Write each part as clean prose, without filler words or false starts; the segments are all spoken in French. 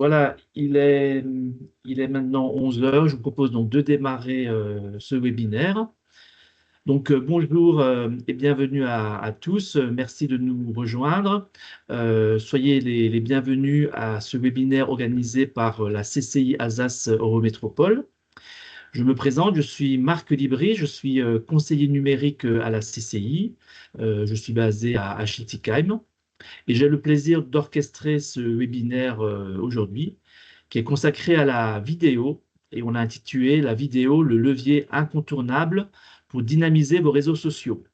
Voilà, il est maintenant 11 heures. Je vous propose donc de démarrer ce webinaire. Donc, bonjour et bienvenue à tous. Merci de nous rejoindre. Soyez les bienvenus à ce webinaire organisé par la CCI Alsace Eurométropole. Je me présente, je suis Marc Libry, je suis conseiller numérique à la CCI. Je suis basé à Schiltigheim et j'ai le plaisir d'orchestrer ce webinaire aujourd'hui qui est consacré à la vidéo, et on a intitulé la vidéo, le levier incontournable pour dynamiser vos réseaux sociaux.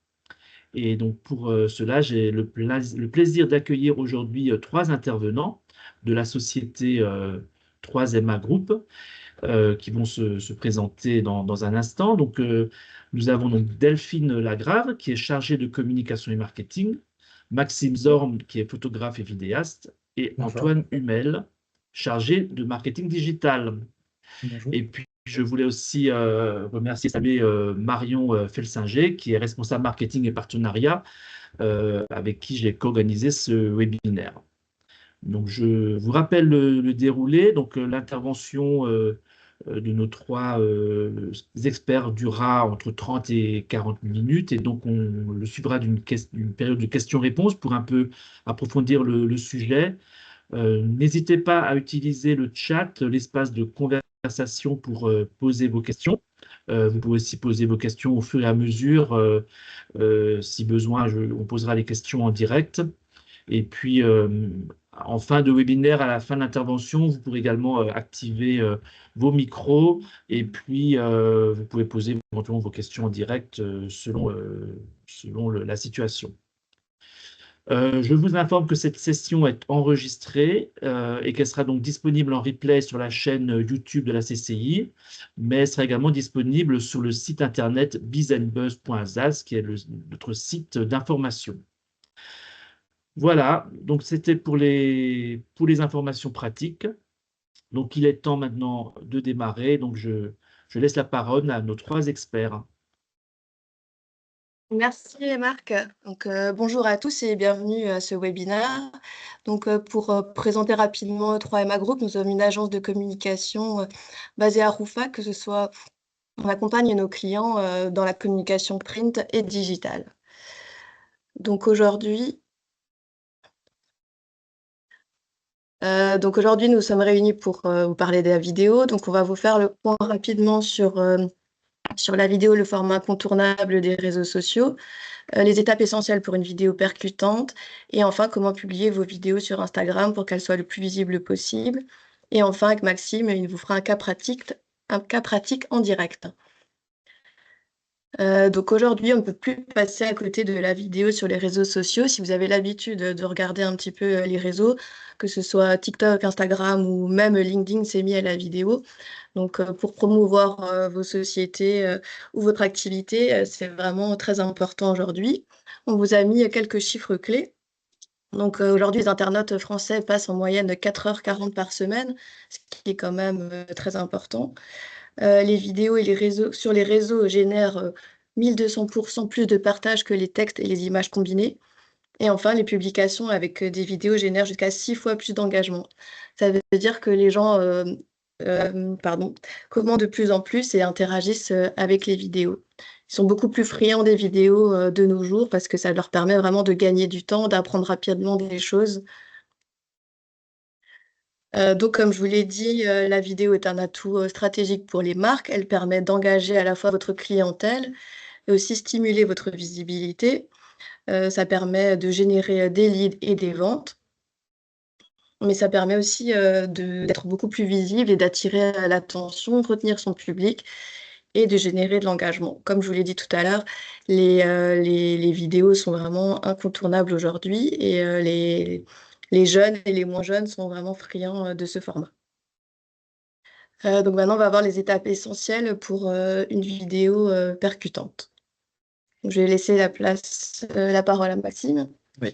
Et donc pour cela, j'ai le plaisir d'accueillir aujourd'hui trois intervenants de la société 3MA Group qui vont se présenter dans un instant. Donc nous avons donc Delphine Lagrave qui est chargée de communication et marketing, Maxime Zorn qui est photographe et vidéaste, et Bonjour. Antoine Hummel, chargé de marketing digital. Bonjour. Et puis, je voulais aussi remercier et saluer Marion Felsinger, qui est responsable marketing et partenariat, avec qui j'ai co-organisé ce webinaire. Donc, je vous rappelle le déroulé. Donc, l'intervention de nos trois experts durera entre 30 et 40 minutes. Et donc, on le suivra d'une période de questions-réponses pour un peu approfondir le sujet. N'hésitez pas à utiliser le chat, l'espace de conversation pour poser vos questions. Vous pouvez aussi poser vos questions au fur et à mesure. Si besoin, on posera les questions en direct. Et puis, en fin de webinaire, à la fin de l'intervention, vous pourrez également activer vos micros et puis vous pouvez poser éventuellement vos questions en direct selon la situation. Je vous informe que cette session est enregistrée et qu'elle sera donc disponible en replay sur la chaîne YouTube de la CCI, mais elle sera également disponible sur le site internet bizandbuzz.alsace, qui est notre site d'information. Voilà, donc c'était pour les informations pratiques. Donc il est temps maintenant de démarrer. Donc je laisse la parole à nos trois experts. Merci Marc. Donc, bonjour à tous et bienvenue à ce webinaire. Donc, pour présenter rapidement 3MA Group, nous sommes une agence de communication basée à Rouffach, on accompagne nos clients dans la communication print et digitale. Donc aujourd'hui, nous sommes réunis pour vous parler de la vidéo. Donc, on va vous faire le point rapidement sur la vidéo, le format incontournable des réseaux sociaux, les étapes essentielles pour une vidéo percutante, et enfin, comment publier vos vidéos sur Instagram pour qu'elles soient le plus visibles possible. Et enfin, avec Maxime, il vous fera un cas pratique en direct. Donc aujourd'hui, on ne peut plus passer à côté de la vidéo sur les réseaux sociaux. Si vous avez l'habitude de regarder un petit peu les réseaux, que ce soit TikTok, Instagram ou même LinkedIn s'est mis à la vidéo. Donc pour promouvoir vos sociétés ou votre activité, c'est vraiment très important aujourd'hui. On vous a mis quelques chiffres clés. Donc aujourd'hui, les internautes français passent en moyenne 4h40 par semaine, ce qui est quand même très important. Les vidéos et sur les réseaux génèrent 1200% plus de partages que les textes et les images combinées. Et enfin, les publications avec des vidéos génèrent jusqu'à 6 fois plus d'engagement. Ça veut dire que les gens commandent de plus en plus et interagissent avec les vidéos. Ils sont beaucoup plus friands des vidéos de nos jours parce que ça leur permet vraiment de gagner du temps, d'apprendre rapidement des choses. Donc, comme je vous l'ai dit, la vidéo est un atout stratégique pour les marques. Elle permet d'engager à la fois votre clientèle et aussi stimuler votre visibilité. Ça permet de générer des leads et des ventes, mais ça permet aussi d'être beaucoup plus visible et d'attirer l'attention, de retenir son public et de générer de l'engagement. Comme je vous l'ai dit tout à l'heure, les vidéos sont vraiment incontournables aujourd'hui et les jeunes et les moins jeunes sont vraiment friands de ce format. Donc maintenant, on va voir les étapes essentielles pour une vidéo percutante. Donc, je vais laisser la parole à Maxime. Oui.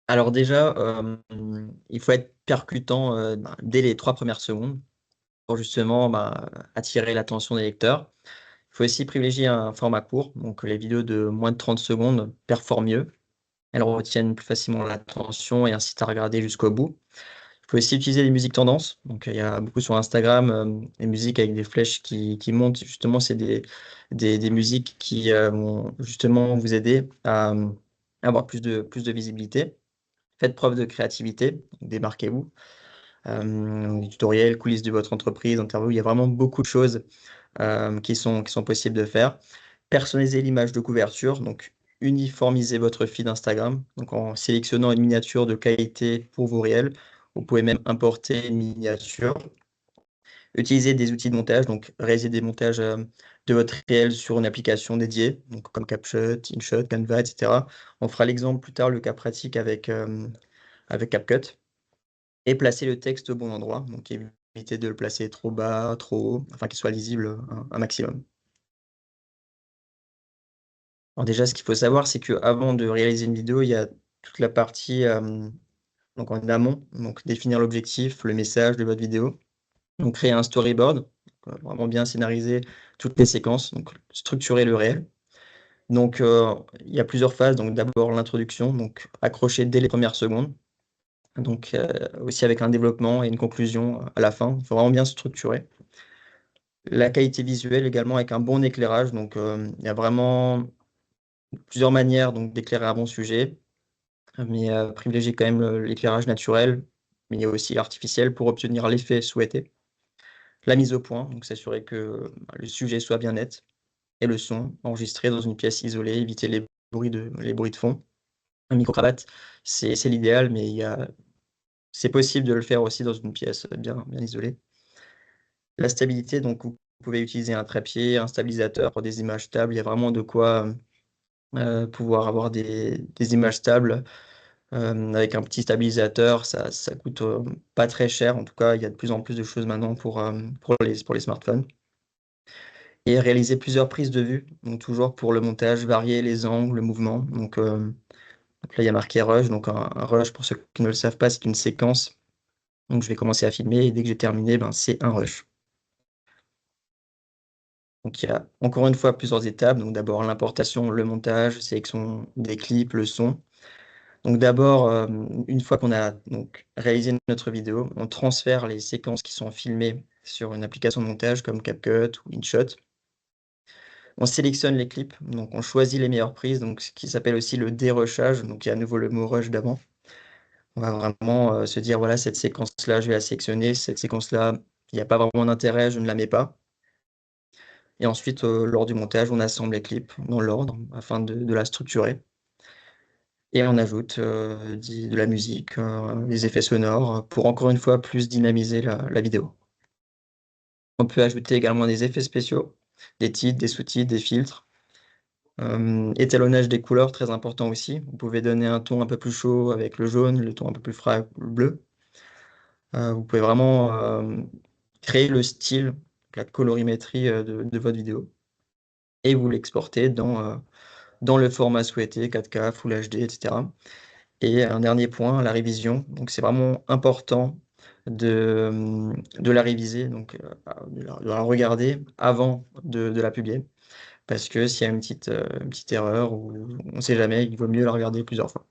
Alors déjà, il faut être percutant dès les 3 premières secondes pour justement attirer l'attention des lecteurs. Il faut aussi privilégier un format court, donc les vidéos de moins de 30 secondes performent mieux. elles retiennent plus facilement l'attention et incitent à regarder jusqu'au bout. Il faut aussi utiliser les musiques tendances. Donc, il y a beaucoup sur Instagram, des musiques avec des flèches qui montent. Justement, c'est des musiques qui vont justement vous aider à avoir plus de visibilité. Faites preuve de créativité, démarquez-vous. Des tutoriels, coulisses de votre entreprise, interviews, il y a vraiment beaucoup de choses qui sont possibles de faire. Personnalisez l'image de couverture, donc uniformisez votre feed Instagram, donc en sélectionnant une miniature de qualité pour vos réels. Vous pouvez même importer une miniature. Utilisez des outils de montage, donc réalisez des montages de votre réel sur une application dédiée, donc comme CapCut, InShot, Canva, etc. On fera l'exemple plus tard, le cas pratique avec CapCut. Et placer le texte au bon endroit, donc évitez de le placer trop bas, trop haut, afin qu'il soit lisible un maximum. Alors déjà, ce qu'il faut savoir, c'est qu'avant de réaliser une vidéo, il y a toute la partie donc en amont, donc définir l'objectif, le message de votre vidéo. Donc créer un storyboard, vraiment bien scénariser toutes les séquences, donc structurer le réel. Donc il y a plusieurs phases, donc d'abord l'introduction, donc accrocher dès les premières secondes. Donc aussi avec un développement et une conclusion à la fin. Il faut vraiment bien se structurer. La qualité visuelle également avec un bon éclairage, donc il y a vraiment plusieurs manières donc d'éclairer un bon sujet, mais privilégier quand même l'éclairage naturel, mais il y a aussi l'artificiel pour obtenir l'effet souhaité. La mise au point, donc s'assurer que le sujet soit bien net et le son enregistré dans une pièce isolée, éviter les bruits de fond. Un micro-cravate, c'est l'idéal, mais c'est possible de le faire aussi dans une pièce bien isolée. La stabilité, donc vous pouvez utiliser un trépied, un stabilisateur pour des images stables. Il y a vraiment de quoi pouvoir avoir des images stables avec un petit stabilisateur. Ça coûte pas très cher. En tout cas, il y a de plus en plus de choses maintenant pour les smartphones. Et réaliser plusieurs prises de vue, donc toujours pour le montage, varier les angles, le mouvement. Donc là, il y a marqué rush. Donc un rush, pour ceux qui ne le savent pas, c'est une séquence. Donc je vais commencer à filmer et dès que j'ai terminé, ben, c'est un rush. Donc il y a encore une fois plusieurs étapes. Donc d'abord l'importation, le montage, sélection des clips, le son. Donc d'abord, une fois qu'on a donc réalisé notre vidéo, on transfère les séquences qui sont filmées sur une application de montage comme CapCut ou InShot. On sélectionne les clips, donc on choisit les meilleures prises, donc ce qui s'appelle aussi le dérushage, donc il y a à nouveau le mot rush d'avant. On va vraiment se dire: «Voilà, cette séquence-là, je vais la sélectionner, cette séquence-là, il n'y a pas vraiment d'intérêt, je ne la mets pas». Et ensuite, lors du montage, on assemble les clips dans l'ordre afin de la structurer et on ajoute, de la musique, des effets sonores, pour encore une fois plus dynamiser la vidéo. On peut ajouter également des effets spéciaux, des titres, des sous-titres, des filtres. Étalonnage des couleurs, très important aussi. Vous pouvez donner un ton un peu plus chaud avec le jaune, le ton un peu plus frais avec le bleu. Vous pouvez vraiment, créer le style, la colorimétrie, de votre vidéo et vous l'exportez dans le format souhaité, 4K, Full HD, et cetera. Et un dernier point, la révision. Donc c'est vraiment important de la réviser, donc de la regarder avant de la publier. Parce que s'il y a une petite erreur ou on ne sait jamais, il vaut mieux la regarder plusieurs fois.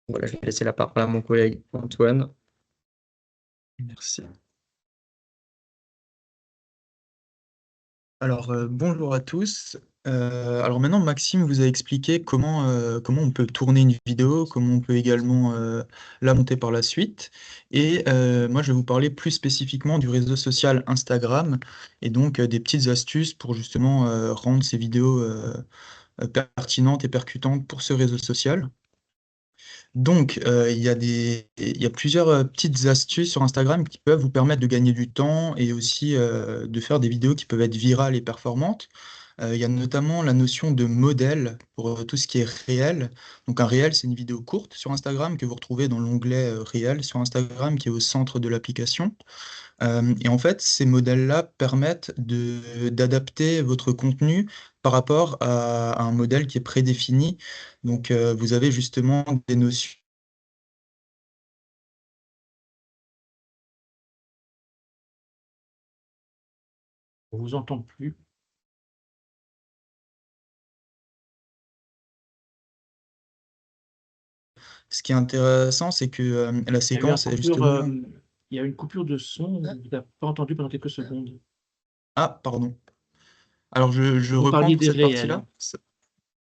Voilà, je vais laisser la parole à mon collègue Antoine. Merci. Alors, bonjour à tous. Alors maintenant, Maxime vous a expliqué comment on peut tourner une vidéo, comment on peut également la monter par la suite. Et moi, je vais vous parler plus spécifiquement du réseau social Instagram et donc des petites astuces pour justement rendre ces vidéos pertinentes et percutantes pour ce réseau social. Donc, il y a plusieurs petites astuces sur Instagram qui peuvent vous permettre de gagner du temps et aussi de faire des vidéos qui peuvent être virales et performantes. Il y a notamment la notion de modèle pour tout ce qui est réel. Donc, un réel, c'est une vidéo courte sur Instagram que vous retrouvez dans l'onglet réel sur Instagram qui est au centre de l'application. Et en fait, ces modèles-là permettent d'adapter votre contenu par rapport à un modèle qui est prédéfini. Donc, vous avez justement des notions. On vous entend plus. Ce qui est intéressant, c'est que la Il y a eu un séquence est coupure, justement... il y a eu une coupure de son, on Ah, vous a pas entendu pendant quelques secondes. Ah, pardon. Alors, je Vous reprends parliez pour des cette réels, partie-là. hein.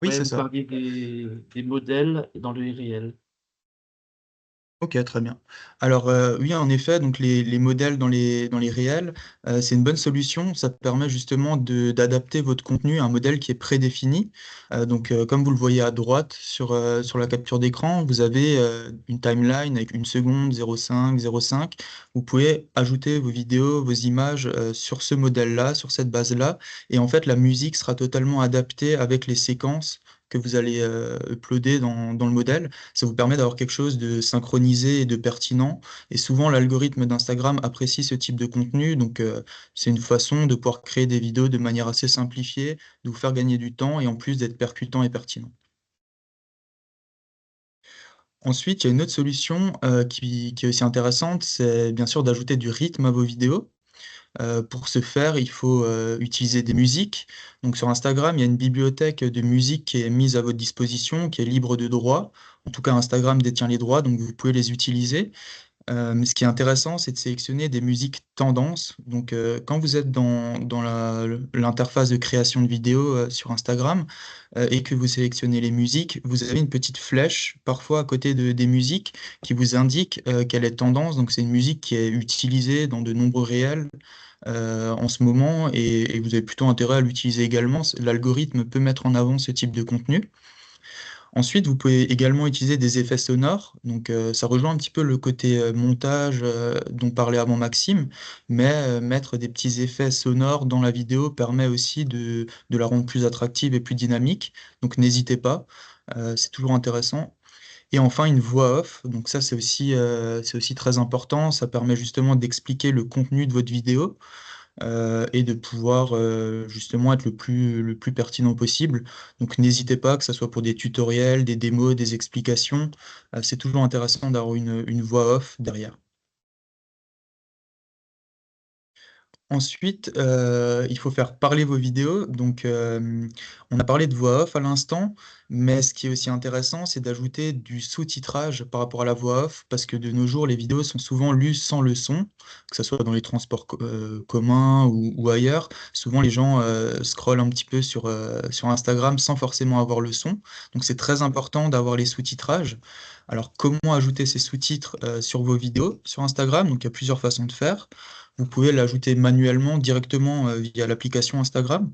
Oui, Ouais, c'est vous ça. parliez des modèles dans le réel. Ok, très bien. Alors oui, en effet, donc les modèles dans les réels, c'est une bonne solution. Ça permet justement d'adapter votre contenu à un modèle qui est prédéfini. Donc comme vous le voyez à droite sur la capture d'écran, vous avez une timeline avec 1 seconde, 0,5, 0,5. Vous pouvez ajouter vos vidéos, vos images sur ce modèle-là, sur cette base-là. Et en fait, la musique sera totalement adaptée avec les séquences que vous allez uploader dans le modèle. Ça vous permet d'avoir quelque chose de synchronisé et de pertinent. Et souvent, l'algorithme d'Instagram apprécie ce type de contenu. Donc, c'est une façon de pouvoir créer des vidéos de manière assez simplifiée, de vous faire gagner du temps et en plus d'être percutant et pertinent. Ensuite, il y a une autre solution qui est aussi intéressante, c'est bien sûr d'ajouter du rythme à vos vidéos. Pour ce faire, il faut utiliser des musiques. Donc sur Instagram, il y a une bibliothèque de musique qui est mise à votre disposition, qui est libre de droit. En tout cas, Instagram détient les droits, donc vous pouvez les utiliser. Mais ce qui est intéressant, c'est de sélectionner des musiques tendances. Donc quand vous êtes dans l'interface de création de vidéos sur Instagram et que vous sélectionnez les musiques, vous avez une petite flèche parfois à côté des musiques qui vous indique quelle est tendance. Donc c'est une musique qui est utilisée dans de nombreux réels en ce moment et vous avez plutôt intérêt à l'utiliser également. L'algorithme peut mettre en avant ce type de contenu. Ensuite, vous pouvez également utiliser des effets sonores. Donc, ça rejoint un petit peu le côté montage dont parlait avant Maxime, mais mettre des petits effets sonores dans la vidéo permet aussi de la rendre plus attractive et plus dynamique. Donc, n'hésitez pas, c'est toujours intéressant. Et enfin, une voix off. Donc ça, c'est aussi très important. Ça permet justement d'expliquer le contenu de votre vidéo et de pouvoir justement être le plus pertinent possible. Donc n'hésitez pas, que ce soit pour des tutoriels, des démos, des explications, c'est toujours intéressant d'avoir une voix off derrière. Ensuite, il faut faire parler vos vidéos. Donc, on a parlé de voix off à l'instant, mais ce qui est aussi intéressant, c'est d'ajouter du sous-titrage par rapport à la voix off, parce que de nos jours, les vidéos sont souvent lues sans le son, que ce soit dans les transports communs ou ailleurs. Souvent, les gens scrollent un petit peu sur Instagram sans forcément avoir le son. Donc, c'est très important d'avoir les sous-titrages. Alors, comment ajouter ces sous-titres sur vos vidéos sur Instagram? Donc, il y a plusieurs façons de faire. Vous pouvez l'ajouter manuellement directement via l'application Instagram.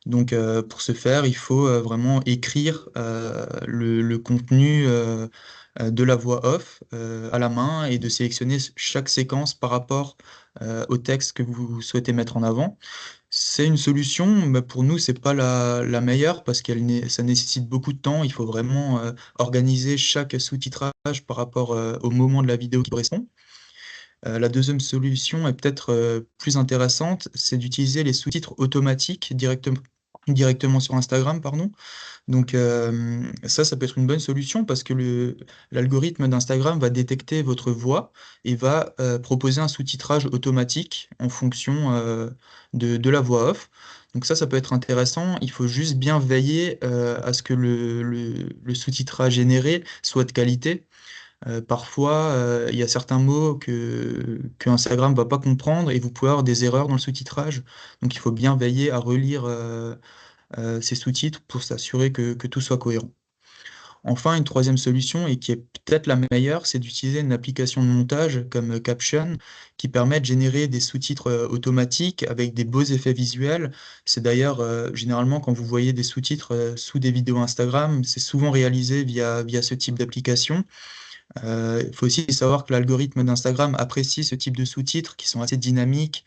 Donc, pour ce faire, il faut vraiment écrire le contenu de la voix off à la main et de sélectionner chaque séquence par rapport au texte que vous souhaitez mettre en avant. C'est une solution, mais pour nous, c'est pas la meilleure parce ça nécessite beaucoup de temps. Il faut vraiment organiser chaque sous-titrage par rapport au moment de la vidéo qui correspond. La deuxième solution est peut-être plus intéressante, c'est d'utiliser les sous-titres automatiques directement sur Instagram, pardon. Donc ça peut être une bonne solution parce que l'algorithme d'Instagram va détecter votre voix et va proposer un sous-titrage automatique en fonction de la voix off. Donc ça peut être intéressant. Il faut juste bien veiller à ce que le sous-titrage généré soit de qualité. Parfois, il y a certains mots que Instagram va pas comprendre et vous pouvez avoir des erreurs dans le sous-titrage. Donc, il faut bien veiller à relire ces sous-titres pour s'assurer que tout soit cohérent. Enfin, une troisième solution, et qui est peut-être la meilleure, c'est d'utiliser une application de montage comme Caption, qui permet de générer des sous-titres automatiques avec des beaux effets visuels. C'est d'ailleurs généralement quand vous voyez des sous-titres sous des vidéos Instagram, c'est souvent réalisé via ce type d'application. Il faut aussi savoir que l'algorithme d'Instagram apprécie ce type de sous-titres qui sont assez dynamiques,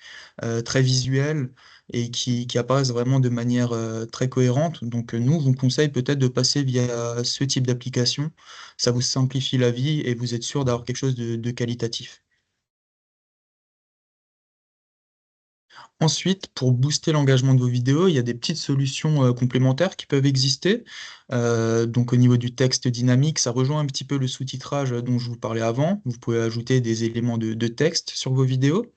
très visuels et qui apparaissent vraiment de manière très cohérente. Donc nous, on vous conseille peut-être de passer via ce type d'application. Ça vous simplifie la vie et vous êtes sûr d'avoir quelque chose de qualitatif. Ensuite, pour booster l'engagement de vos vidéos, il y a des petites solutions complémentaires qui peuvent exister. Donc au niveau du texte dynamique, ça rejoint un petit peu le sous-titrage dont je vous parlais avant. Vous pouvez ajouter des éléments de texte sur vos vidéos.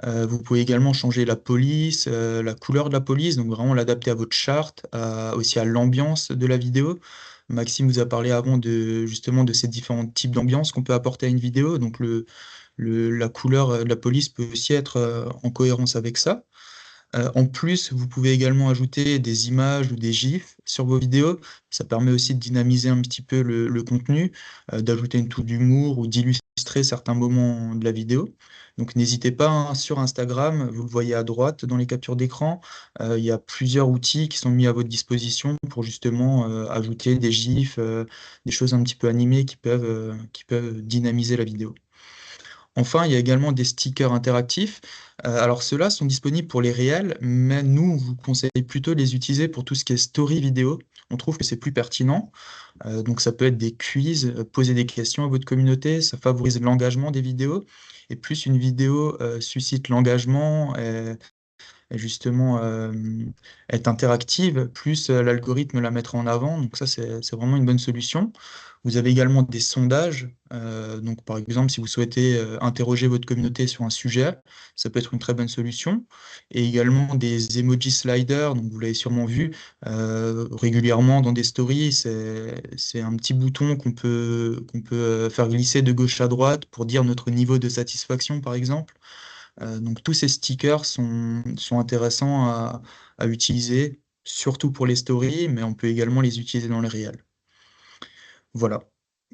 Vous pouvez également changer la police, la couleur de la police, donc vraiment l'adapter à votre charte, aussi à l'ambiance de la vidéo. Maxime vous a parlé avant justement de ces différents types d'ambiance qu'on peut apporter à une vidéo. Donc la couleur de la police peut aussi être en cohérence avec ça. En plus, vous pouvez également ajouter des images ou des GIFs sur vos vidéos. Ça permet aussi de dynamiser un petit peu le contenu, d'ajouter une touche d'humour ou d'illustrer certains moments de la vidéo. Donc n'hésitez pas, hein, sur Instagram, vous le voyez à droite dans les captures d'écran, il y a plusieurs outils qui sont mis à votre disposition pour justement ajouter des GIFs, des choses un petit peu animées qui peuvent dynamiser la vidéo. Enfin, il y a également des stickers interactifs. Alors ceux-là sont disponibles pour les réels, mais nous, on vous conseille plutôt de les utiliser pour tout ce qui est story vidéo. On trouve que c'est plus pertinent. Donc ça peut être des quiz, poser des questions à votre communauté, ça favorise l'engagement des vidéos. Et plus une vidéo suscite l'engagement et justement est interactive, plus l'algorithme la mettra en avant. Donc ça, c'est vraiment une bonne solution. Vous avez également des sondages. Donc par exemple, si vous souhaitez interroger votre communauté sur un sujet, ça peut être une très bonne solution. Et également des emoji sliders, donc vous l'avez sûrement vu régulièrement dans des stories. C'est un petit bouton qu'on peut faire glisser de gauche à droite pour dire notre niveau de satisfaction, par exemple. Donc tous ces stickers sont intéressants à utiliser, surtout pour les stories, mais on peut également les utiliser dans les réels. Voilà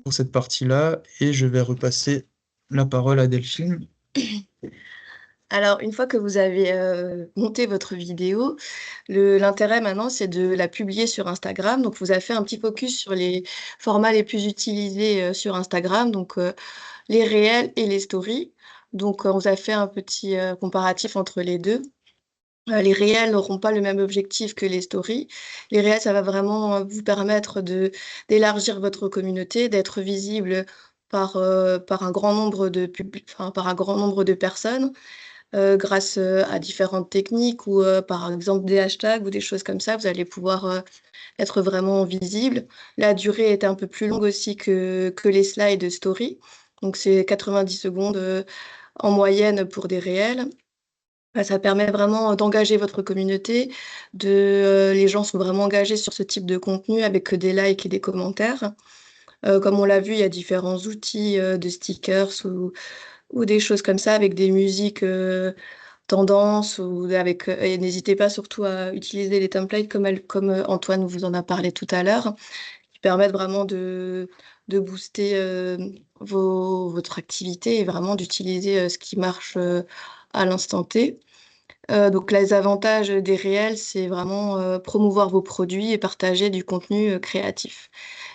pour cette partie-là, et je vais repasser la parole à Delphine. Alors, une fois que vous avez monté votre vidéo, l'intérêt maintenant, c'est de la publier sur Instagram. Donc, vous avez fait un petit focus sur les formats les plus utilisés sur Instagram, donc les réels et les stories. Donc, on vous a fait un petit comparatif entre les deux. Les réels n'auront pas le même objectif que les stories. Les réels, ça va vraiment vous permettre d'élargir votre communauté, d'être visible par un grand nombre par un grand nombre de personnes grâce à différentes techniques ou par exemple des hashtags ou des choses comme ça. Vous allez pouvoir être vraiment visible. La durée est un peu plus longue aussi que les slides story. Donc c'est 90 secondes en moyenne pour des réels. Ça permet vraiment d'engager votre communauté, les gens sont vraiment engagés sur ce type de contenu avec des likes et des commentaires. Comme on l'a vu, il y a différents outils de stickers ou des choses comme ça avec des musiques tendances ou avec et n'hésitez pas surtout à utiliser les templates comme Antoine vous en a parlé tout à l'heure, qui permettent vraiment de booster votre activité et vraiment d'utiliser ce qui marche à l'instant T. Donc les avantages des réels, c'est vraiment promouvoir vos produits et partager du contenu créatif.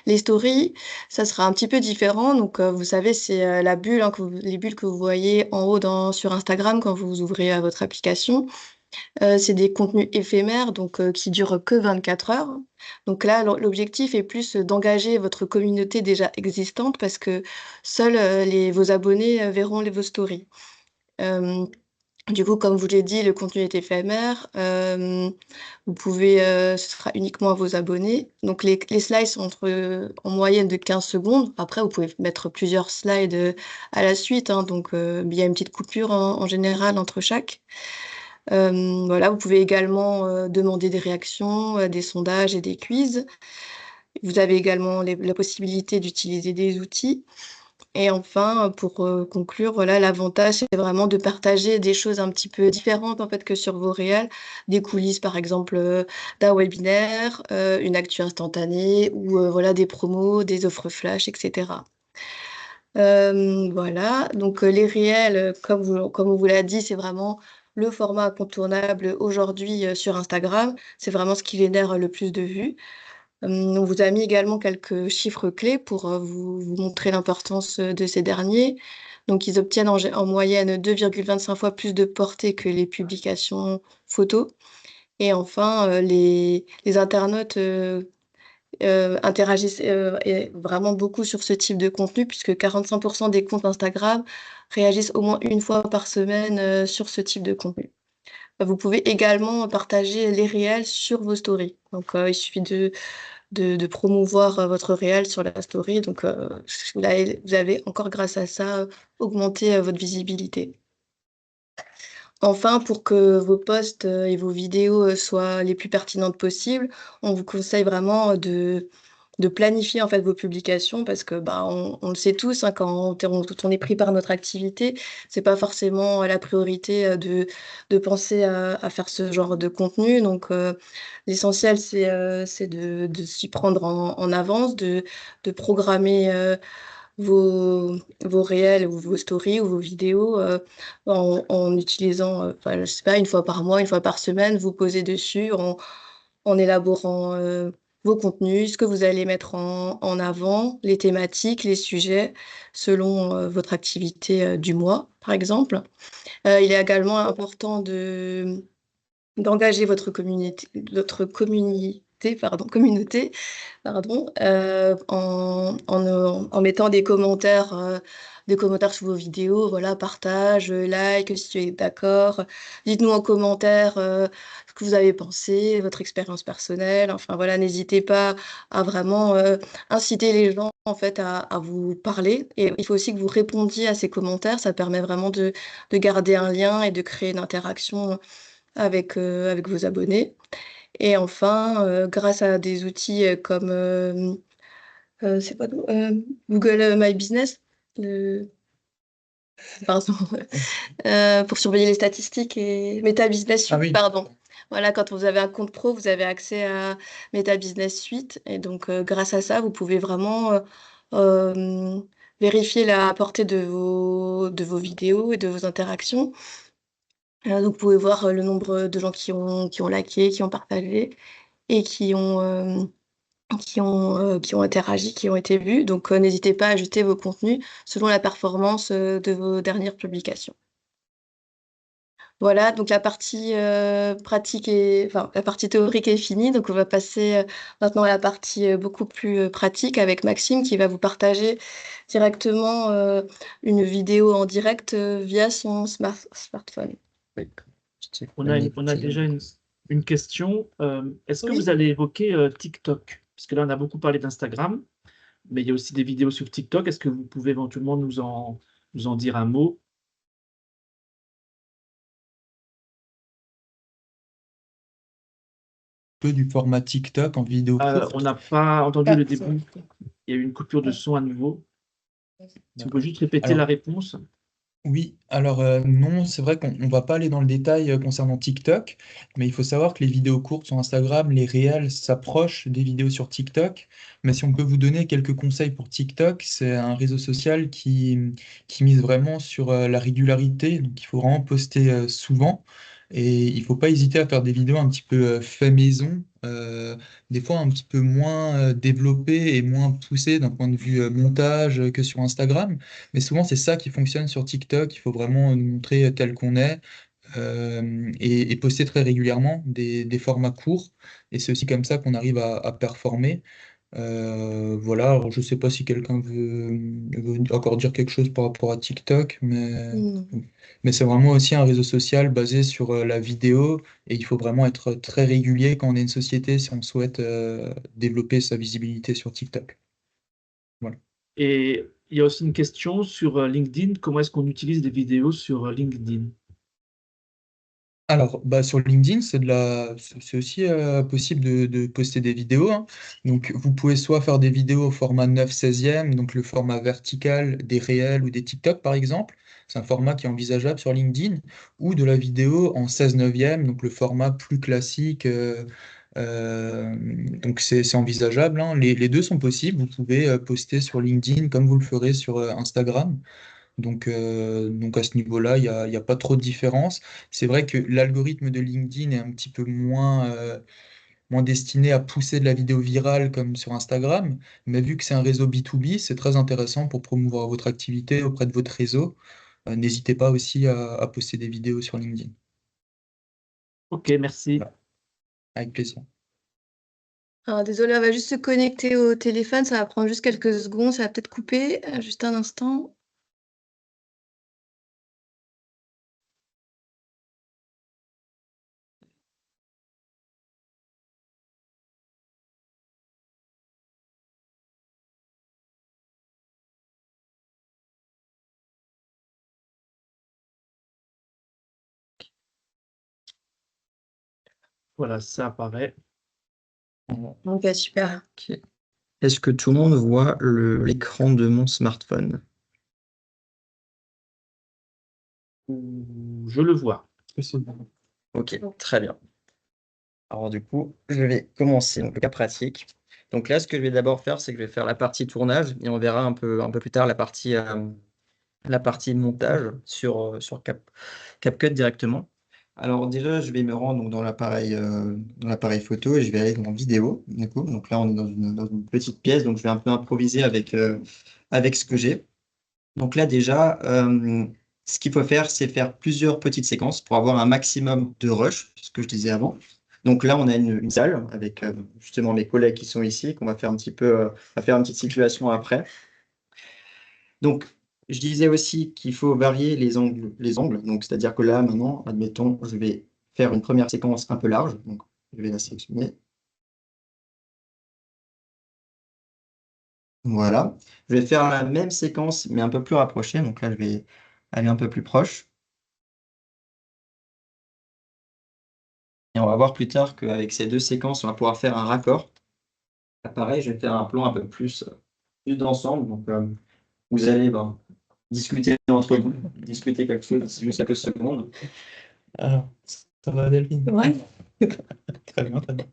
Les stories, ça sera un petit peu différent. Donc, vous savez, c'est la bulle, hein, les bulles que vous voyez en haut sur Instagram quand vous ouvrez votre application. C'est des contenus éphémères, donc qui durent que 24 heures. Donc là, l'objectif est plus d'engager votre communauté déjà existante parce que seuls vos abonnés verront vos stories. Du coup, comme je vous l'ai dit, le contenu est éphémère. Vous pouvez, ce sera uniquement à vos abonnés. Donc les slides sont en moyenne de 15 secondes. Après, vous pouvez mettre plusieurs slides à la suite, hein, donc il y a une petite coupure en général entre chaque. Voilà, vous pouvez également demander des réactions, des sondages et des quiz. Vous avez également la possibilité d'utiliser des outils. Et enfin, pour conclure, voilà, l'avantage, c'est vraiment de partager des choses un petit peu différentes en fait que sur vos réels, des coulisses par exemple d'un webinaire, une actu instantanée ou voilà des promos, des offres flash, etc. Voilà, donc les réels, comme on vous l'a dit, c'est vraiment le format incontournable aujourd'hui sur Instagram. C'est vraiment ce qui génère le plus de vues. On vous a mis également quelques chiffres clés pour vous montrer l'importance de ces derniers. Donc, ils obtiennent en moyenne 2,25 fois plus de portée que les publications photos. Et enfin, les internautes interagissent vraiment beaucoup sur ce type de contenu, puisque 45% des comptes Instagram réagissent au moins une fois par semaine sur ce type de contenu. Vous pouvez également partager les réels sur vos stories. Donc, il suffit de promouvoir votre réel sur la story. Donc, vous avez encore grâce à ça augmenté votre visibilité. Enfin, pour que vos posts et vos vidéos soient les plus pertinentes possibles, on vous conseille vraiment de planifier en fait vos publications parce que bah, on le sait tous, hein, quand on est pris par notre activité, c'est pas forcément la priorité de penser à faire ce genre de contenu. Donc l'essentiel c'est de s'y prendre en avance, de programmer vos réels ou vos stories ou vos vidéos en utilisant, enfin, je sais pas, une fois par mois, une fois par semaine, vous posez dessus en élaborant vos contenus, ce que vous allez mettre en avant, les thématiques, les sujets, selon votre activité du mois, par exemple. Il est également important d'engager communauté, pardon, en mettant des commentaires sous vos vidéos, voilà, partage, like, si tu es d'accord. Dites-nous en commentaire ce que vous avez pensé, votre expérience personnelle. Enfin voilà, n'hésitez pas à vraiment inciter les gens en fait à vous parler. Et il faut aussi que vous répondiez à ces commentaires. Ça permet vraiment de garder un lien et de créer une interaction avec vos abonnés. Et enfin, grâce à des outils comme c'est pas Google My Business, le- pardon, pour surveiller les statistiques et Meta Business Ah Suite, oui, pardon. Voilà, quand vous avez un compte pro, vous avez accès à Meta Business Suite. Et donc, grâce à ça, vous pouvez vraiment euh, vérifier la portée de vos vidéos et de vos interactions. Donc, vous pouvez voir le nombre de gens qui ont liké, qui ont partagé et qui ont interagi, qui ont été vus. Donc, n'hésitez pas à ajuster vos contenus selon la performance de vos dernières publications. Voilà, donc la partie enfin, la partie théorique est finie. Donc, on va passer maintenant à la partie beaucoup plus pratique avec Maxime qui va vous partager directement une vidéo en direct via son smartphone. Oui. Petit On a connecté. déjà une question. Est-ce que vous Oui. allez évoquer TikTok? Parce que là, on a beaucoup parlé d'Instagram, mais il y a aussi des vidéos sur TikTok. Est-ce que vous pouvez éventuellement nous en dire un mot? peu du format TikTok en vidéo On courte. n'a pas entendu Ah, le début. Il y a eu une coupure de son à nouveau. Si vous pouvez juste répéter la Alors, réponse. oui, alors non, c'est vrai qu'on ne va pas aller dans le détail concernant TikTok, mais il faut savoir que les vidéos courtes sur Instagram, les réels s'approchent des vidéos sur TikTok. Mais si on peut vous donner quelques conseils pour TikTok, c'est un réseau social qui mise vraiment sur la régularité. Donc il faut vraiment poster souvent et il ne faut pas hésiter à faire des vidéos un petit peu fait maison, des fois un petit peu moins développées et moins poussées d'un point de vue montage que sur Instagram. Mais souvent, c'est ça qui fonctionne sur TikTok. Il faut vraiment nous montrer tel qu'on est et poster très régulièrement des formats courts. Et c'est aussi comme ça qu'on arrive à performer. Voilà, alors je ne sais pas si quelqu'un veut encore dire quelque chose par rapport à TikTok, non. mais c'est vraiment aussi un réseau social basé sur la vidéo et il faut vraiment être très régulier quand on est une société si on souhaite développer sa visibilité sur TikTok. Voilà. Et il y a aussi une question sur LinkedIn. Comment est-ce qu'on utilise des vidéos sur LinkedIn? Alors, bah, sur LinkedIn, c'est aussi possible de poster des vidéos, hein. Donc, vous pouvez soit faire des vidéos au format 9/16e, donc le format vertical des réels ou des TikTok, par exemple. C'est un format qui est envisageable sur LinkedIn, ou de la vidéo en 16/9e, donc le format plus classique. Donc, c'est envisageable, hein. Les deux sont possibles. Vous pouvez poster sur LinkedIn comme vous le ferez sur Instagram. Donc à ce niveau-là, il y a pas trop de différence. C'est vrai que l'algorithme de LinkedIn est un petit peu moins destiné à pousser de la vidéo virale comme sur Instagram, mais vu que c'est un réseau B2B, c'est très intéressant pour promouvoir votre activité auprès de votre réseau. N'hésitez pas aussi à poster des vidéos sur LinkedIn. Ok, merci. Voilà, avec plaisir. Alors, désolé, on va juste se connecter au téléphone. Ça va prendre juste quelques secondes. Ça va peut-être couper. Juste un instant. Voilà, ça apparaît. Ok, super. Ok. Est-ce que tout le monde voit l'écran de mon smartphone? Je le vois. Ok, très bien. Alors du coup, je vais commencer. Donc le cas pratique. Donc là, ce que je vais d'abord faire, c'est que je vais faire la partie tournage et on verra un peu plus tard la partie montage sur CapCut directement. Alors déjà, je vais me rendre donc, dans l'appareil photo et je vais aller dans vidéo. Du coup. Donc là, on est dans une petite pièce, donc je vais un peu improviser avec ce que j'ai. Donc là, déjà, ce qu'il faut faire, c'est faire plusieurs petites séquences pour avoir un maximum de rush, ce que je disais avant. Donc là, on a une salle avec justement mes collègues qui sont ici, qu'on va faire un petit peu, on va faire une petite situation après. Donc, je disais aussi qu'il faut varier les angles. Donc, c'est-à-dire que là, maintenant, admettons, je vais faire une première séquence un peu large. Donc, je vais la sélectionner. Voilà. Je vais faire la même séquence, mais un peu plus rapprochée. Donc là, je vais aller un peu plus proche. Et on va voir plus tard qu'avec ces deux séquences, on va pouvoir faire un raccord. Là, pareil, je vais faire un plan un peu plus d'ensemble. Donc, vous allez discuter entre vous, discuter quelque chose juste quelques secondes. Alors, ça va, Delphine? Ouais. Très bien, très bien.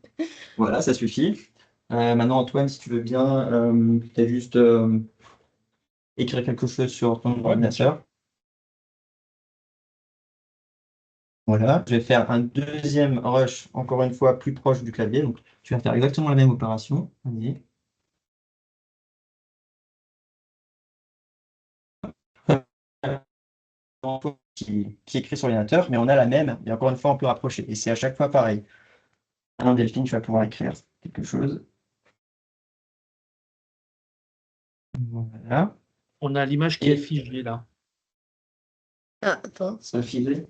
Voilà, ça suffit. Maintenant, Antoine, si tu veux bien, peut-être juste écrire quelque chose sur ton ordinateur. Voilà, je vais faire un deuxième rush, encore une fois, plus proche du clavier. Donc, tu vas faire exactement la même opération. Vas-y. Qui écrit sur l'ordinateur, mais on a la même, et encore une fois, on peut rapprocher. Et c'est à chaque fois pareil. Alors, Delphine, tu vas pouvoir écrire quelque chose. Voilà. On a l'image qui est figée là. Ah, attends. Ça a figé.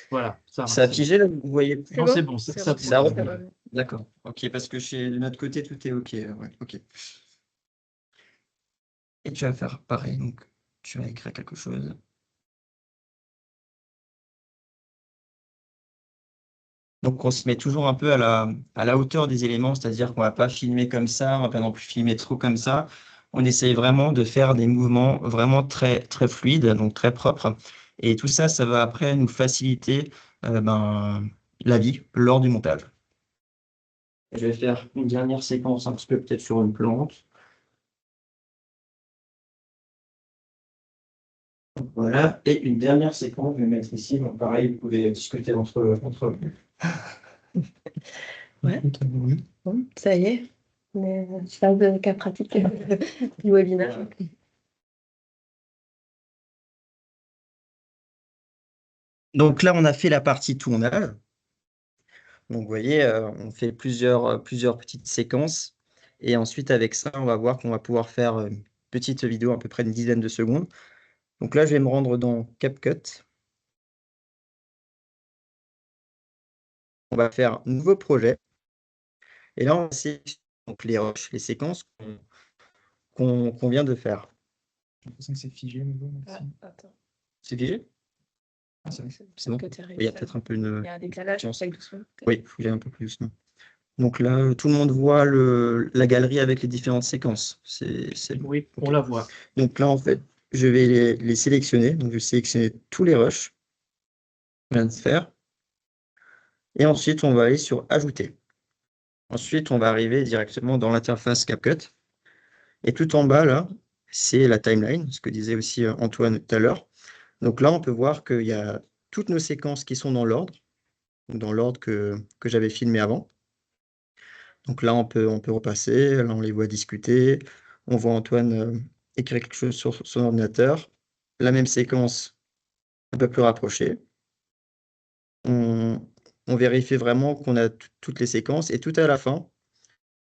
Voilà, Ça a figé, là, vous voyez plus. Non, c'est bon, ça C'est bouge. bon. D'accord. Ok, parce que de notre côté, tout est ok. Ouais, ok. Et tu vas faire pareil. Donc, tu vas écrire quelque chose. Donc, on se met toujours un peu à la hauteur des éléments, c'est-à-dire qu'on ne va pas filmer comme ça, on ne va pas non plus filmer trop comme ça. On essaye vraiment de faire des mouvements vraiment très, très fluides, donc très propres. Et tout ça, ça va après nous faciliter la vie lors du montage. Je vais faire une dernière séquence un petit peu peut-être sur une plante. Voilà, et une dernière séquence, je vais mettre ici. Donc pareil, vous pouvez discuter entre vous. Ouais. Bon, ça y est. Mais phase de cas pratique du webinaire. Voilà. Donc là, on a fait la partie tournage. Donc vous voyez, on fait plusieurs petites séquences. Et ensuite, avec ça, on va voir qu'on va pouvoir faire une petite vidéo à peu près une dizaine de secondes. Donc là, je vais me rendre dans CapCut. On va faire un nouveau projet. Et là, on va sélectionner donc, les rushs, les séquences qu'on vient de faire. J'ai l'impression que c'est figé, mais bon, merci. Attends. C'est figé? C'est bon. que tu Oui, il y a peut-être un peu une... Il y a un décalage, chance. avec doucement. Oui, il faut y aller un peu plus doucement. Donc là, tout le monde voit la galerie avec les différentes séquences. C'est bon. Oui, on Ok. la voit. Donc là, en fait, je vais les sélectionner. Donc, je vais sélectionner tous les rushs qu'on vient de faire. Et ensuite, on va aller sur Ajouter. Ensuite, on va arriver directement dans l'interface CapCut. Et tout en bas, là, c'est la timeline, ce que disait aussi Antoine tout à l'heure. Donc là, on peut voir qu'il y a toutes nos séquences qui sont dans l'ordre que j'avais filmé avant. Donc là, on peut repasser. Là, on les voit discuter. On voit Antoine écrire quelque chose sur son ordinateur. La même séquence, un peu plus rapprochée. On vérifie vraiment qu'on a toutes les séquences. Et tout à la fin,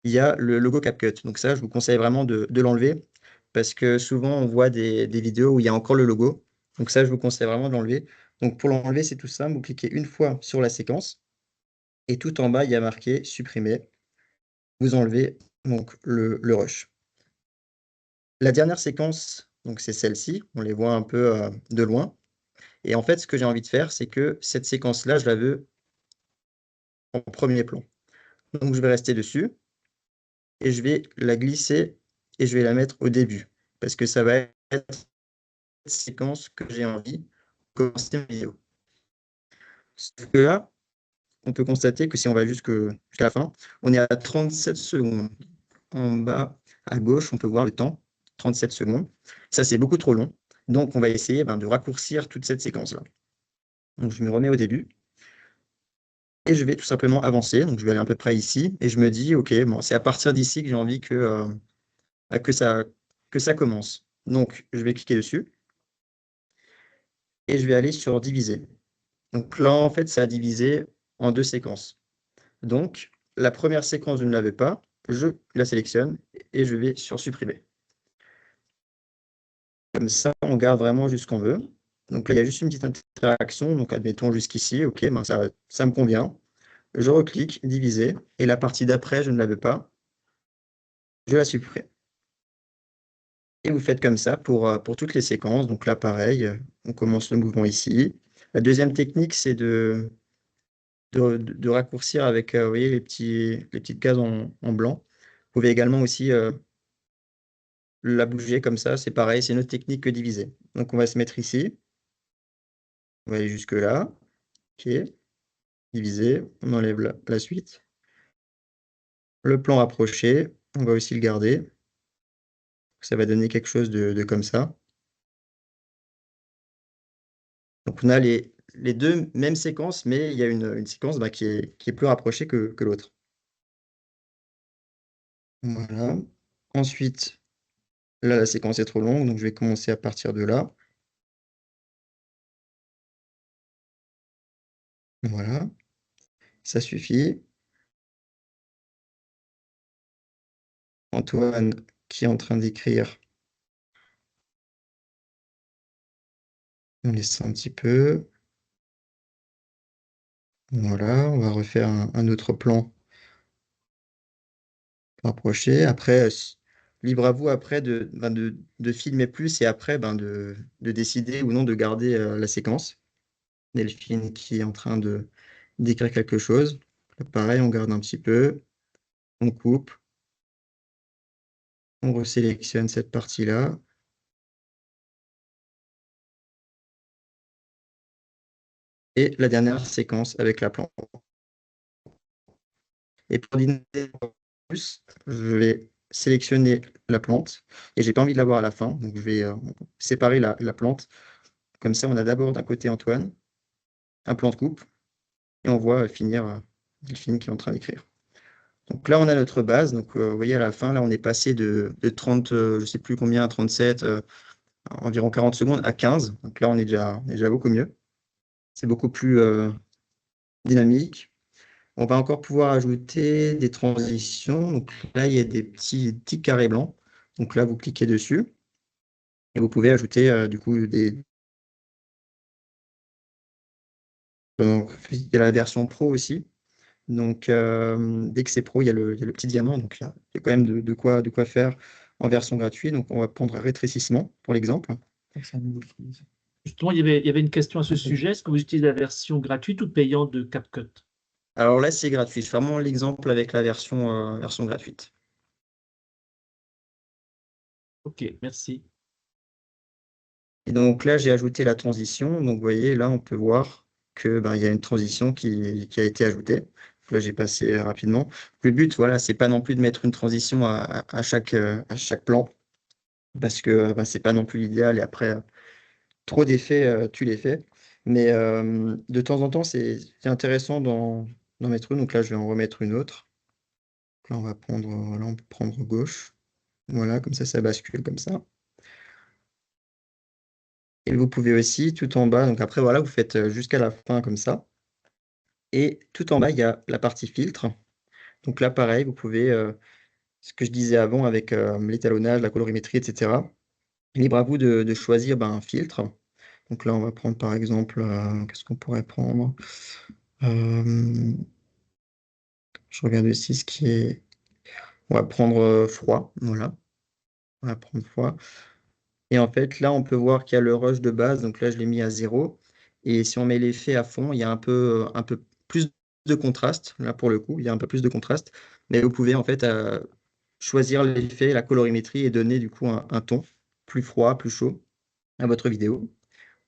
il y a le logo CapCut. Donc ça, je vous conseille vraiment de l'enlever parce que souvent, on voit des vidéos où il y a encore le logo. Donc ça, je vous conseille vraiment de l'enlever. Donc pour l'enlever, c'est tout simple. Vous cliquez une fois sur la séquence et tout en bas, il y a marqué « Supprimer ». Vous enlevez donc le rush. La dernière séquence, donc c'est celle-ci. On les voit un peu de loin. Et en fait, ce que j'ai envie de faire, c'est que cette séquence-là, je la veux en premier plan. Donc, je vais rester dessus et je vais la glisser et je vais la mettre au début parce que ça va être la séquence que j'ai envie de commencer ma vidéo. Sauf que là, on peut constater que si on va jusqu'à la fin, on est à 37 secondes. En bas à gauche, on peut voir le temps, 37 secondes. Ça, c'est beaucoup trop long. Donc, on va essayer de raccourcir toute cette séquence-là. Donc, je me remets au début. Et je vais tout simplement avancer. Donc, je vais aller à peu près ici. Et je me dis, OK, bon, c'est à partir d'ici que j'ai envie que ça commence. Donc, je vais cliquer dessus. Et je vais aller sur diviser. Donc là, en fait, ça a divisé en 2 séquences. Donc, la première séquence, je ne l'avais pas. Je la sélectionne et je vais sur supprimer. Comme ça, on garde vraiment juste ce qu'on veut. Donc là, il y a juste une petite interaction. Donc, admettons jusqu'ici. OK, ça me convient. Je reclique, diviser. Et la partie d'après, je ne la veux pas. Je la supprime. Et vous faites comme ça pour toutes les séquences. Donc là, pareil, on commence le mouvement ici. La deuxième technique, c'est de raccourcir avec vous voyez, les petites cases en blanc. Vous pouvez également aussi la bouger comme ça. C'est pareil, c'est une autre technique que diviser. Donc on va se mettre ici. On va aller jusque là. OK. Diviser. On enlève la suite. Le plan rapproché, on va aussi le garder. Ça va donner quelque chose de comme ça. Donc on a les 2 mêmes séquences, mais il y a une séquence qui est plus rapprochée que l'autre. Voilà. Ensuite, là, la séquence est trop longue, donc je vais commencer à partir de là. Voilà, ça suffit. Antoine qui est en train d'écrire. On laisse un petit peu. Voilà, on va refaire un autre plan rapproché. Après, libre à vous après de filmer plus et après de décider ou non de garder la séquence. Delphine qui est en train d'écrire quelque chose. Pareil, on garde un petit peu, on coupe, on resélectionne cette partie-là. Et la dernière séquence avec la plante. Et pour dîner plus, je vais sélectionner la plante et j'ai pas envie de la voir à la fin, donc je vais séparer la plante. Comme ça, on a d'abord d'un côté Antoine, un plan de coupe, et on voit finir Delphine qui est en train d'écrire. Donc là, on a notre base. Donc, vous voyez, à la fin, là, on est passé de 30, je ne sais plus combien, à 37, environ 40 secondes, à 15. Donc là, on est déjà beaucoup mieux. C'est beaucoup plus dynamique. On va encore pouvoir ajouter des transitions. Donc là, il y a des petits carrés blancs. Donc là, vous cliquez dessus et vous pouvez ajouter du coup il y a la version pro aussi. Donc dès que c'est pro, il y a le petit diamant. Donc il y a quand même de quoi faire en version gratuite. Donc on va prendre rétrécissement pour l'exemple. Justement, il y avait une question à ce sujet. Est-ce que vous utilisez la version gratuite ou payante de CapCut? Alors là, c'est gratuit. Je fais vraiment l'exemple avec la version gratuite. Ok, merci. Et donc là, j'ai ajouté la transition. Donc vous voyez, là, on peut voir que il y a une transition qui a été ajoutée. Là, j'ai passé rapidement. Le but, voilà, c'est pas non plus de mettre une transition à chaque plan, parce que c'est pas non plus l'idéal. Et après, trop d'effets tue l'effet. Mais de temps en temps, c'est intéressant d'en mettre une. Donc là, je vais en remettre une autre. Là, on peut prendre gauche. Voilà, comme ça bascule comme ça. Et vous pouvez aussi, tout en bas, donc après, voilà, vous faites jusqu'à la fin comme ça. Et tout en bas, il y a la partie filtre. Donc là, pareil, vous pouvez, ce que je disais avant avec l'étalonnage, la colorimétrie, etc. Libre à vous de choisir un filtre. Donc là, on va prendre par exemple, qu'est-ce qu'on pourrait prendre? Je regarde aussi ce qui est... On va prendre froid, voilà. On va prendre froid. Et en fait, là, on peut voir qu'il y a le rush de base. Donc là, je l'ai mis à 0. Et si on met l'effet à fond, il y a un peu plus de contraste. Là, pour le coup, il y a un peu plus de contraste. Mais vous pouvez en fait choisir l'effet, la colorimétrie et donner du coup un ton plus froid, plus chaud à votre vidéo.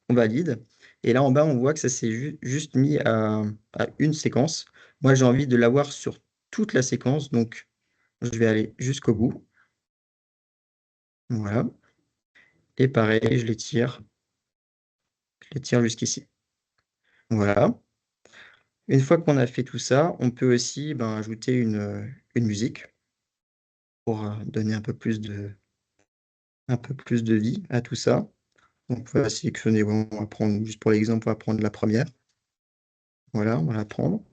On valide. Et là, en bas, on voit que ça s'est juste mis à une séquence. Moi, j'ai envie de l'avoir sur toute la séquence. Donc, je vais aller jusqu'au bout. Voilà. Et pareil, je l'étire. Je l'étire jusqu'ici. Voilà. Une fois qu'on a fait tout ça, on peut aussi ajouter une musique pour donner un peu plus de vie à tout ça. Donc, on va sélectionner, bon, on va prendre, juste pour l'exemple, on va prendre la première. Voilà, on va la prendre.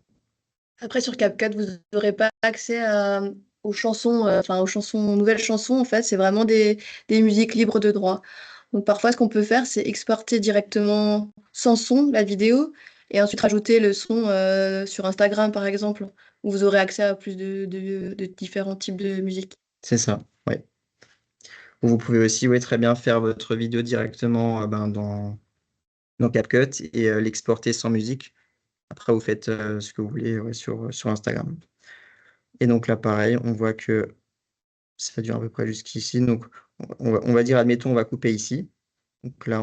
Après, sur CapCut, vous n'aurez pas accès aux chansons, nouvelles chansons, en fait, c'est vraiment des musiques libres de droit. Donc parfois, ce qu'on peut faire, c'est exporter directement sans son la vidéo et ensuite rajouter le son sur Instagram, par exemple, où vous aurez accès à plus de différents types de musique. C'est ça, ouais. Vous pouvez aussi, ouais, très bien faire votre vidéo directement dans CapCut et l'exporter sans musique. Après, vous faites ce que vous voulez, ouais, sur Instagram. Et donc là, pareil, on voit que ça dure à peu près jusqu'ici. Donc, on va dire, admettons, on va couper ici. Donc là,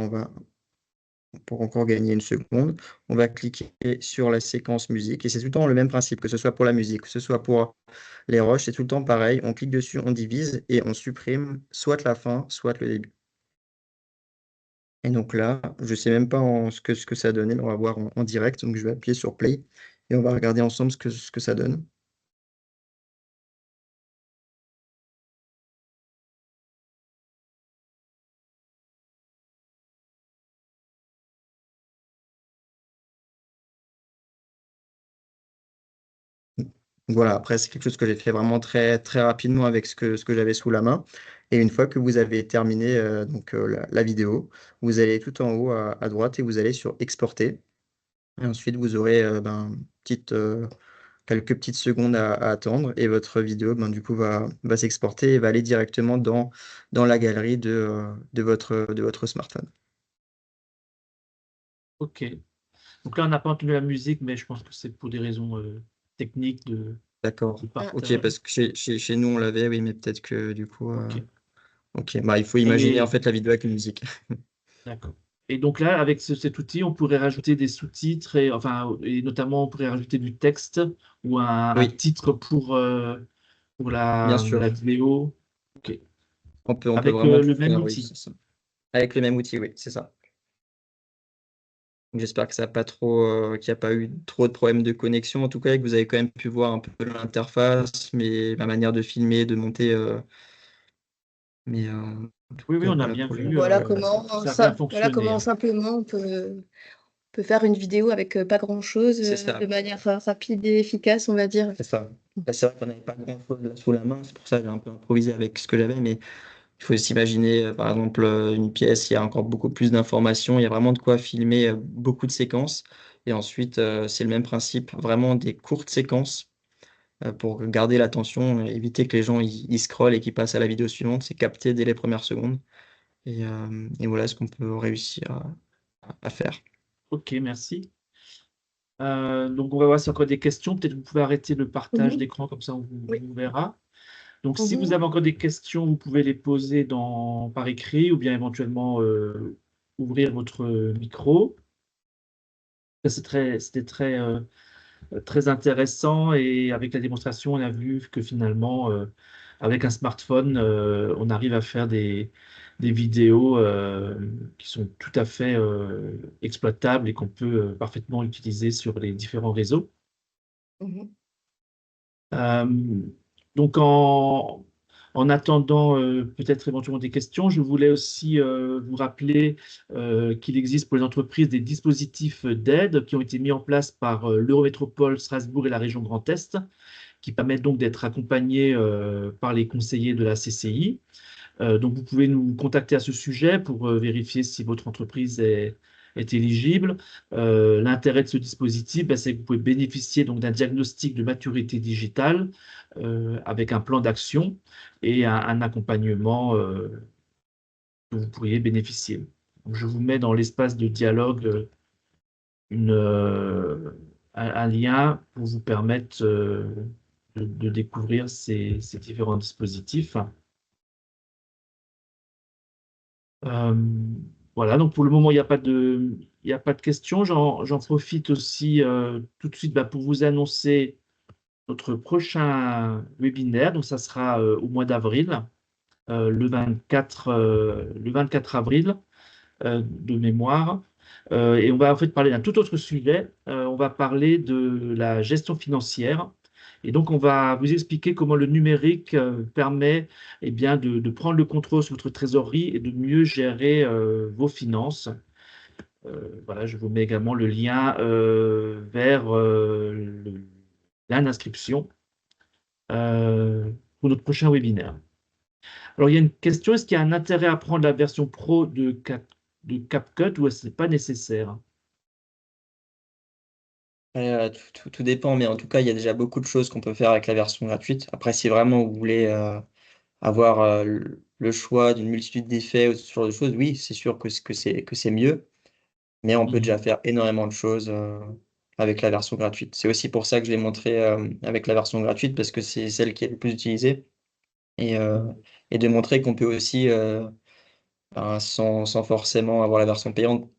pour encore gagner une seconde, on va cliquer sur la séquence musique. Et c'est tout le temps le même principe, que ce soit pour la musique, que ce soit pour les rushs, c'est tout le temps pareil. On clique dessus, on divise et on supprime soit la fin, soit le début. Et donc là, je ne sais même pas ce que ça donnait, mais on va voir en direct. Donc je vais appuyer sur Play et on va regarder ensemble ce que ça donne. Donc voilà, après, c'est quelque chose que j'ai fait vraiment très, très rapidement avec ce que j'avais sous la main. Et une fois que vous avez terminé la vidéo, vous allez tout en haut à droite et vous allez sur Exporter. Et ensuite, vous aurez quelques petites secondes à attendre et votre vidéo, du coup, va s'exporter et va aller directement dans la galerie de votre smartphone. Ok. Donc là, on n'a pas entendu la musique, mais je pense que c'est pour des raisons techniques D'accord. de Ok, partage. parce que chez nous, on l'avait, oui, mais peut-être que du coup... Ok. Ok, il faut imaginer en Et fait la vidéo avec une musique. d'accord. Et donc là, avec cet outil, on pourrait rajouter des sous-titres et notamment on pourrait rajouter du texte ou un Oui, titre pour bien la sûr. vidéo. Ok. On peut Avec vraiment tout le même faire, oui, outil. c'est ça. Avec le même outil, oui, c'est ça. J'espère que ça a pas trop, qu'il n'y a pas eu trop de problèmes de connexion, en tout cas, et que vous avez quand même pu voir un peu l'interface, mais ma manière de filmer, de monter, mais en tout Oui, oui, cas, on a voilà bien pour vu. Ça a bien Voilà fonctionné, comment hein. simplement on peut faire une vidéo avec pas grand-chose, c'est de ça. manière rapide et efficace, on va dire. C'est ça. Là, c'est vrai qu'on n'avait pas grand-chose là sous la main, c'est pour ça que j'ai un peu improvisé avec ce que j'avais, mais il faut s'imaginer, par exemple, une pièce, il y a encore beaucoup plus d'informations, il y a vraiment de quoi filmer beaucoup de séquences. Et ensuite, c'est le même principe, vraiment des courtes séquences pour garder l'attention, éviter que les gens ils scrollent et qu'ils passent à la vidéo suivante, c'est capté dès les premières secondes. Et voilà ce qu'on peut réussir à faire. Ok, merci. Donc on va voir si y a encore des questions. Peut-être que vous pouvez arrêter le partage Mhm. d'écran, comme ça on Oui. vous verra. Donc, si vous Mhm. avez encore des questions, vous pouvez les poser par écrit ou bien éventuellement ouvrir votre micro. C'était très intéressant et avec la démonstration, on a vu que finalement, avec un smartphone, on arrive à faire des vidéos qui sont tout à fait exploitables et qu'on peut parfaitement utiliser sur les différents réseaux. Mhm. Euh, donc, en attendant peut-être éventuellement des questions, je voulais aussi vous rappeler qu'il existe pour les entreprises des dispositifs d'aide qui ont été mis en place par l'Eurométropole Strasbourg et la région Grand Est, qui permettent donc d'être accompagnés par les conseillers de la CCI. Donc, vous pouvez nous contacter à ce sujet pour vérifier si votre entreprise est éligible. L'intérêt de ce dispositif, ben, c'est que vous pouvez bénéficier donc d'un diagnostic de maturité digitale avec un plan d'action et un accompagnement dont vous pourriez bénéficier. Donc, je vous mets dans l'espace de dialogue une, un lien pour vous permettre de découvrir ces différents dispositifs. Voilà, donc pour le moment, il n'y a pas de questions. J'en profite aussi tout de suite pour vous annoncer notre prochain webinaire. Donc, ça sera au mois d'avril, le 24 avril de mémoire. Et on va en fait parler d'un tout autre sujet. On va parler de la gestion financière. Et donc, on va vous expliquer comment le numérique permet bien, de prendre le contrôle sur votre trésorerie et de mieux gérer vos finances. Voilà, je vous mets également le lien vers l'inscription pour notre prochain webinaire. Alors, il y a une question, est-ce qu'il y a un intérêt à prendre la version pro de CapCut ou est-ce que ce n'est pas nécessaire? Tout dépend, mais en tout cas, il y a déjà beaucoup de choses qu'on peut faire avec la version gratuite. Après, si vraiment vous voulez avoir le choix d'une multitude d'effets ou ce genre de choses, oui, c'est sûr que c'est mieux, mais on peut déjà faire énormément de choses avec la version gratuite. C'est aussi pour ça que je l'ai montré avec la version gratuite, parce que c'est celle qui est le plus utilisée, et de montrer qu'on peut aussi, sans forcément avoir la version payante,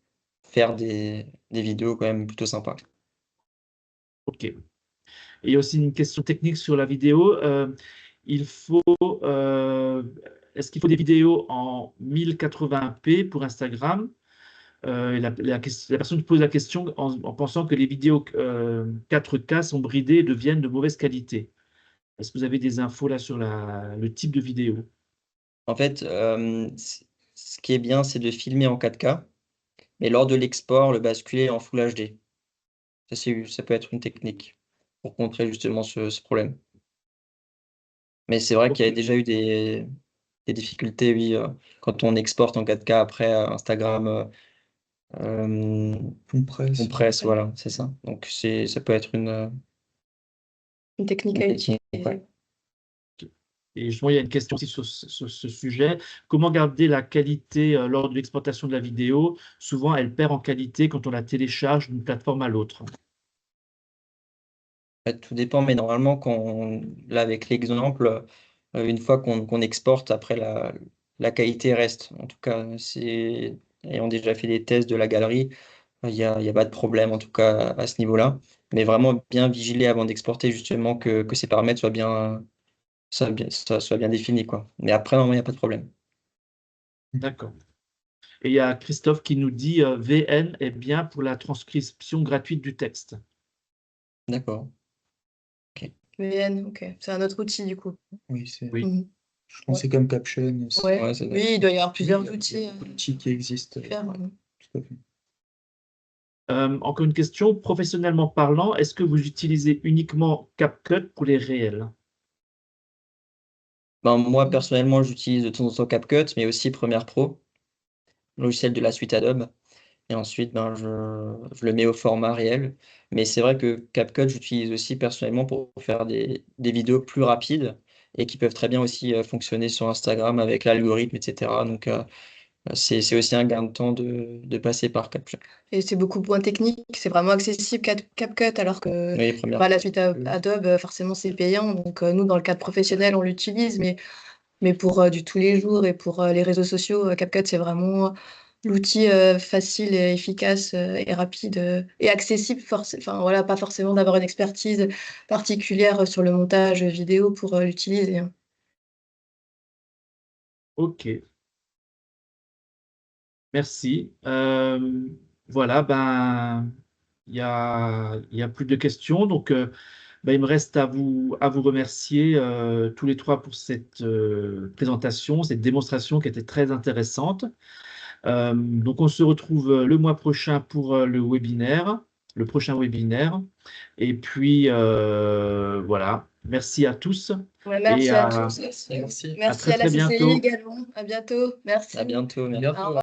faire des vidéos quand même plutôt sympas. OK. Et il y a aussi une question technique sur la vidéo. Il faut, est-ce qu'il faut des vidéos en 1080p pour Instagram? Et la personne pose la question en pensant que les vidéos 4K sont bridées et deviennent de mauvaise qualité. Est-ce que vous avez des infos là sur le type de vidéo? En fait, ce qui est bien, c'est de filmer en 4K, mais lors de l'export, le basculer en Full HD. Ça peut être une technique pour contrer justement ce problème. Mais c'est vrai qu'il y a OK. déjà eu des difficultés, oui, quand on exporte en 4K après Instagram, Compresse. compresse, voilà, c'est ça. Donc ça peut être une technique à technique, utiliser. ouais. Et justement, il y a une question aussi sur ce sujet. Comment garder la qualité lors de l'exportation de la vidéo? Souvent, elle perd en qualité quand on la télécharge d'une plateforme à l'autre. Tout dépend, mais normalement, là, avec l'exemple, une fois qu'on exporte, après la qualité reste. En tout cas, ayant déjà fait des tests de la galerie, il y a pas de problème, en tout cas, à ce niveau-là. Mais vraiment bien vigiler avant d'exporter, justement, que ces paramètres soient bien définis, quoi. Mais après, normalement, il n'y a pas de problème. D'accord. Et il y a Christophe qui nous dit VN est bien pour la transcription gratuite du texte. D'accord. VN, ok. C'est un autre outil du coup. Oui, c'est Oui. Mhm. je pensais comme Caption. Ouais. Ouais, c'est Oui, il doit y avoir plusieurs Oui, il y a outils beaucoup d'outils qui existent. différents. Tout à fait. Encore une question, professionnellement parlant, est-ce que vous utilisez uniquement CapCut pour les réels? Ben, moi, personnellement, j'utilise de temps en temps CapCut, mais aussi Premiere Pro, logiciel de la suite Adobe. Et ensuite, ben, je le mets au format réel. Mais c'est vrai que CapCut, j'utilise aussi personnellement pour faire des vidéos plus rapides et qui peuvent très bien aussi fonctionner sur Instagram avec l'algorithme, etc. Donc, c'est aussi un gain de temps de passer par CapCut. Et c'est beaucoup moins technique, c'est vraiment accessible CapCut, alors que Oui, Premiere la Pro. suite Adobe, forcément, c'est payant. Donc, nous, dans le cadre professionnel, on l'utilise, mais pour du tous les jours et pour les réseaux sociaux, CapCut, c'est vraiment l'outil facile et efficace et rapide et accessible. Enfin, voilà, pas forcément d'avoir une expertise particulière sur le montage vidéo pour l'utiliser, hein. OK. Merci. Voilà, il y a plus de questions. Donc, il me reste à vous remercier tous les trois pour cette présentation, cette démonstration qui était très intéressante. Donc, on se retrouve le mois prochain pour le prochain webinaire. Et puis, voilà. Merci à tous Ouais, et merci à tous. Merci. à Merci très à la très CCI bientôt. également. À bientôt. Merci. À bientôt. À Merci. bientôt. Au revoir.